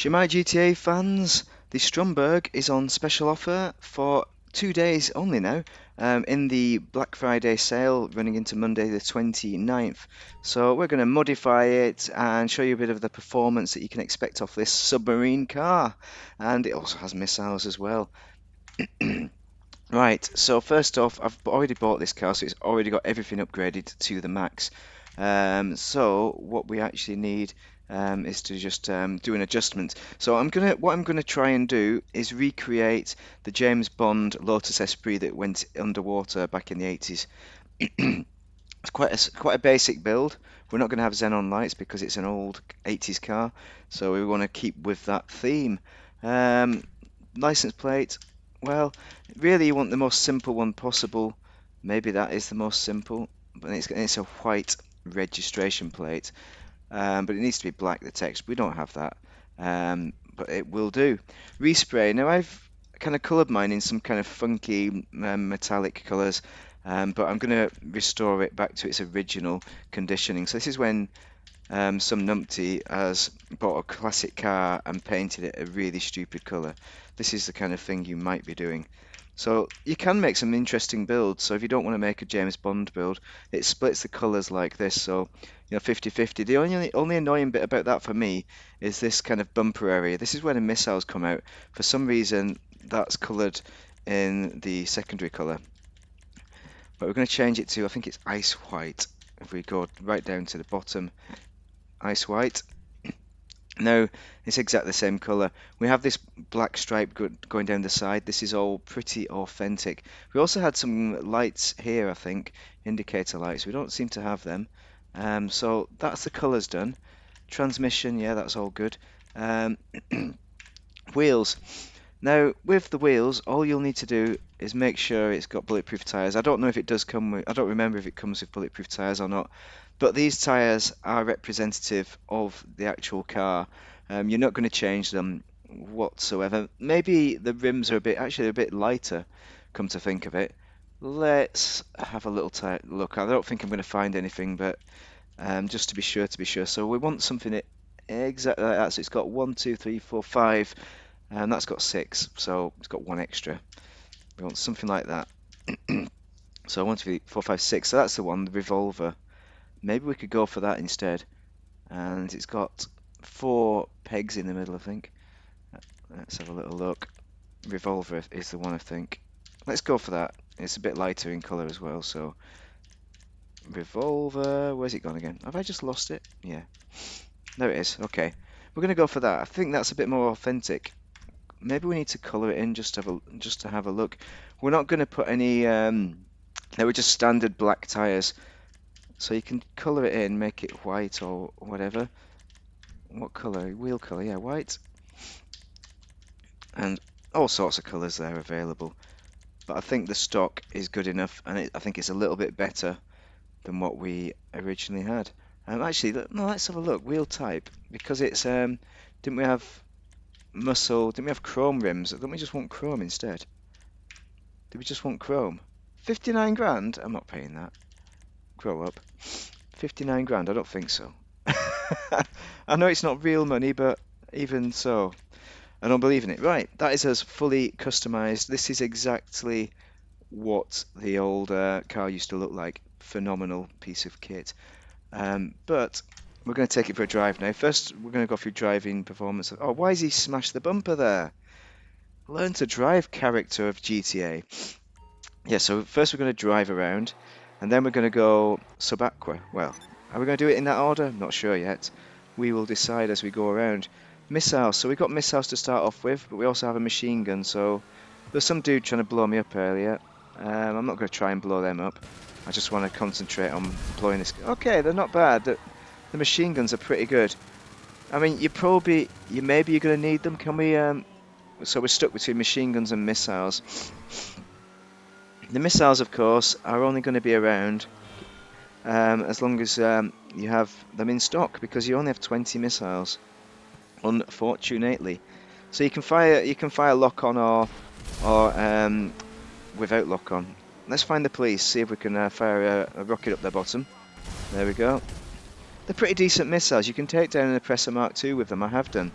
Shemai GTA fans, the Stromberg is on special offer for 2 days only now in the Black Friday sale running into Monday the 29th. So we're going to modify it and show you a bit of the performance that you can expect off this submarine car. And it also has missiles as well. Right, so first off, I've already bought this car, so it's already got everything upgraded to the max. So what we actually need is to just do an adjustment. So what I'm gonna try and do is recreate the James Bond Lotus Esprit that went underwater back in the 80s. It's quite a basic build. We're not going to have xenon lights because it's an old 80s car, so we want to keep with that theme. Um, License plate. Well, really, you want the most simple one possible. Maybe that is the most simple, but it's a white registration plate. But it needs to be black, the text. We don't have that, but it will do. Respray. Now, I've kind of coloured mine in some kind of funky metallic colours, but I'm going to restore it back to its original conditioning. So this is when some numpty has bought a classic car and painted it a really stupid colour. This is the kind of thing you might be doing. So you can make some interesting builds. So if you don't want to make a James Bond build, it splits the colours like this. So, 50-50. The only annoying bit about that for me is this kind of bumper area. This is where the missiles come out. For some reason, that's coloured in the secondary colour. But we're going to change it to, I think it's ice white. If we go right down to the bottom, ice white. Now, it's exactly the same colour. We have this black stripe going down the side. This is all pretty authentic. We also had some lights here, I think, indicator lights. We don't seem to have them. So that's the colours done. Transmission, yeah, that's all good. Wheels. Now, with the wheels, all you'll need to do is make sure it's got bulletproof tyres. I don't know if it does come with, I don't remember if it comes with bulletproof tyres or not, but these tyres are representative of the actual car. You're not going to change them whatsoever. Maybe the rims are actually a bit lighter, come to think of it. Let's have a little look. I don't think I'm going to find anything, but just to be sure, So we want something exactly like that. So it's got 1, 2, 3, 4, 5. And that's got 6, so it's got 1 extra. We want something like that. So 1, 2, 3, 4, 5, 6. So that's the one, the Revolver. Maybe we could go for that instead. And it's got 4 pegs in the middle, I think. Let's have a little look. Revolver is the one, I think. Let's go for that. It's a bit lighter in colour as well, so... Revolver... Where's it gone again? Have I just lost it? Yeah. There it is. Okay. We're going to go for that. I think that's a bit more authentic. Maybe we need to colour it in just to have a look. We're not going to put any. They were just standard black tyres, so you can colour it in, make it white or whatever. What colour? Wheel colour, yeah, white. And all sorts of colours there available. But I think the stock is good enough, and I think it's a little bit better than what we originally had. Actually, no, let's have a look. Wheel type, because it's didn't we have muscle? Didn't we have chrome rims? Don't we just want chrome instead? Did we just want chrome? 59 grand? I'm not paying that. Grow up. 59 grand? I don't think so. I know it's not real money, but even so, I don't believe in it. Right, that is us fully customized. This is exactly what the old car used to look like. Phenomenal piece of kit. But we're going to take it for a drive now. First, we're going to go through driving performance. Oh, why has he smashed the bumper there? Learn to drive, character of GTA. Yeah, so first we're going to drive around, and then we're going to go sub-aqua. Well, are we going to do it in that order? I'm not sure yet. We will decide as we go around. Missiles. So we've got missiles to start off with, but we also have a machine gun. So there's some dude trying to blow me up earlier. I'm not going to try and blow them up. I just want to concentrate on blowing this. Okay, they're not bad. The machine guns are pretty good. I mean, maybe you're going to need them. Can we? So we're stuck between machine guns and missiles. The missiles, of course, are only going to be around as long as you have them in stock, because you only have 20 missiles, unfortunately. So you can fire lock on or without lock on. Let's find the police, see if we can fire a rocket up their bottom. There we go. They're pretty decent missiles. You can take down an Oppressor Mark II with them. I have done.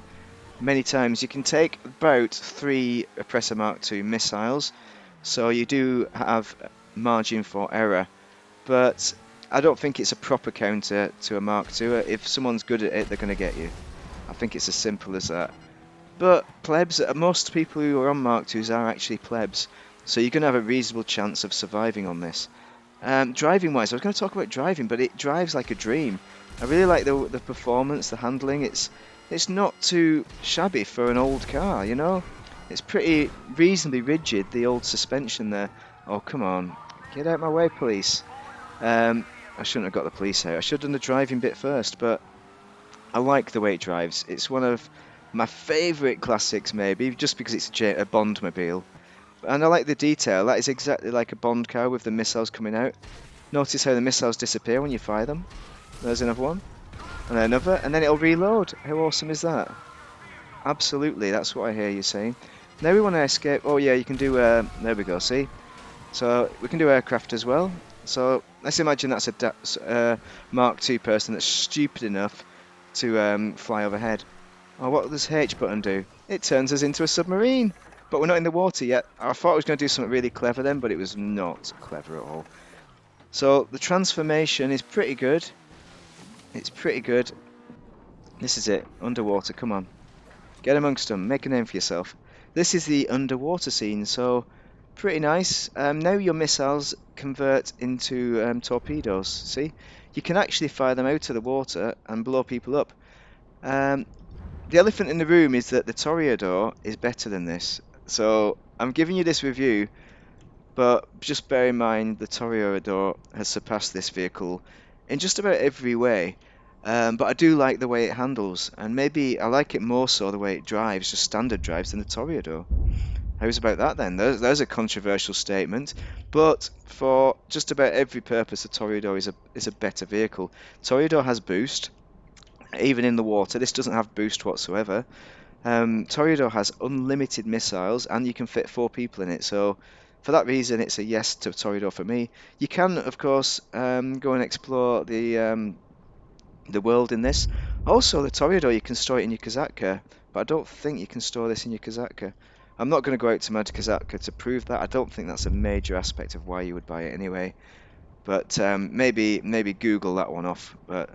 many times. You can take about 3 Oppressor Mark II missiles, so you do have margin for error, but I don't think it's a proper counter to a Mark II. If someone's good at it, they're going to get you. I think it's as simple as that. But plebs, most people who are on Mark IIs are actually plebs, so you're going to have a reasonable chance of surviving on this. Driving wise, I was going to talk about driving, but it drives like a dream. I really like the performance, the handling. It's not too shabby for an old car, you know. It's pretty reasonably rigid. The old suspension there. Oh come on, get out my way, police. I shouldn't have got the police out. I should have done the driving bit first, but I like the way it drives. It's one of my favourite classics, maybe just because it's a Bondmobile. And I like the detail. That is exactly like a Bond car with the missiles coming out. Notice how the missiles disappear when you fire them. There's another one. And another. And then it'll reload. How awesome is that? Absolutely, that's what I hear you saying. Now we want to escape. Oh yeah, you can do... there we go, see? So we can do aircraft as well. So let's imagine that's a Mark II person that's stupid enough to fly overhead. Oh, what does H button do? It turns us into a submarine. But we're not in the water yet. I thought I was going to do something really clever then, but it was not clever at all. So the transformation is pretty good. It's pretty good. This is it. Underwater, come on. Get amongst them. Make a name for yourself. This is the underwater scene, so pretty nice. Now your missiles convert into torpedoes. See? You can actually fire them out of the water and blow people up. The elephant in the room is that the Toreador is better than this. So I'm giving you this review, but just bear in mind the Toreador has surpassed this vehicle in just about every way. But I do like the way it handles, and maybe I like it more so the way it drives, just standard drives, than the Toreador. How's about that then? There's a controversial statement, but for just about every purpose, the Toreador is a better vehicle. Toreador has boost, even in the water. This doesn't have boost whatsoever. Toreador has unlimited missiles, and you can fit 4 people in it. So for that reason, it's a yes to Toreador for me. You can, of course, go and explore the world in this. Also, the Toreador, you can store it in your Kazatka, but I don't think you can store this in your Kazatka. I'm not going to go out to my Kazatka to prove that. I don't think that's a major aspect of why you would buy it anyway. But maybe Google that one off. But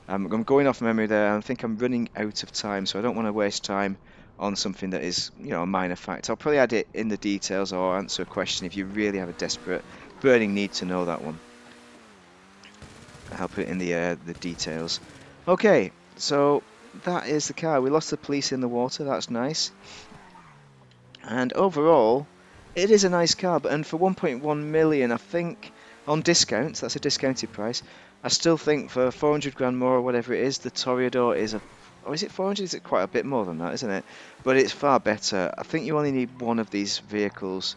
I'm going off memory there. I think I'm running out of time, so I don't want to waste time on something that is, a minor fact. I'll probably add it in the details or answer a question if you really have a desperate, burning need to know that one. I'll put it in the details. Okay, so that is the car. We lost the police in the water. That's nice. And overall, it is a nice car. And for 1.1 million, I think on discount, that's a discounted price. I still think for 400 grand more or whatever it is, the Toreador is a... Oh, is it 400? Is it quite a bit more than that, isn't it? But it's far better. I think you only need one of these vehicles.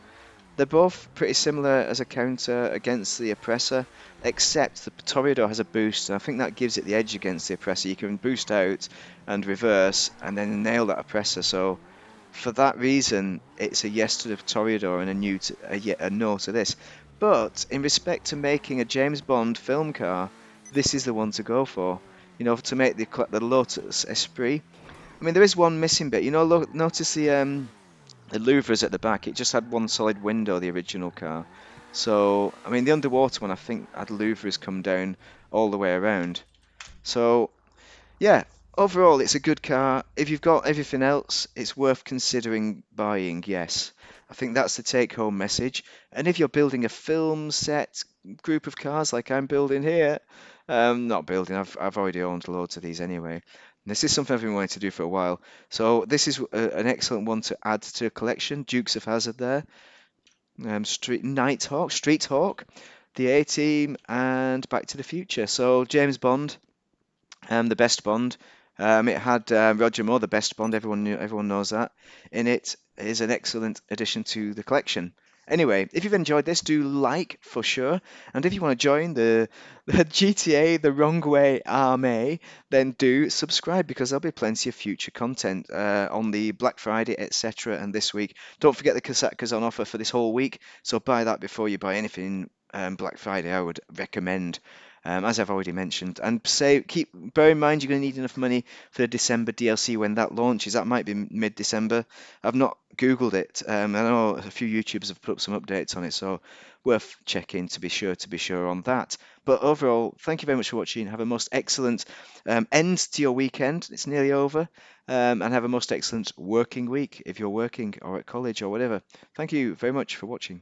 They're both pretty similar as a counter against the Oppressor, except the Toreador has a boost, and I think that gives it the edge against the Oppressor. You can boost out and reverse and then nail that Oppressor. So for that reason, it's a yes to the Toreador and a no to this. But in respect to making a James Bond film car, this is the one to go for. To make the Lotus Esprit. I mean, there is one missing bit. Notice the louvres at the back. It just had one solid window, the original car. So, I mean, the underwater one, I think, had louvres come down all the way around. So, yeah, overall, it's a good car. If you've got everything else, it's worth considering buying, yes. I think that's the take-home message. And if you're building a film set group of cars like I'm building here, not building, I've already owned loads of these anyway. This is something I've been wanting to do for a while. So this is an excellent one to add to a collection. Dukes of Hazzard there, Street Hawk, the A-Team, and Back to the Future. So James Bond, the best Bond. It had Roger Moore, the best Bond. Everyone knows that. In it is an excellent addition to the collection. Anyway, if you've enjoyed this, do like for sure. And if you want to join the GTA the Wrong Way Army, then do subscribe because there'll be plenty of future content on the Black Friday, etc. And this week. Don't forget the Kasatka's on offer for this whole week, so buy that before you buy anything Black Friday, I would recommend. as I've already mentioned. And bear in mind you're going to need enough money for the December DLC when that launches. That might be mid-December. I've not Googled it. I know a few YouTubers have put up some updates on it, so worth checking to be sure on that. But overall, thank you very much for watching. Have a most excellent end to your weekend. It's nearly over. And have a most excellent working week if you're working or at college or whatever. Thank you very much for watching.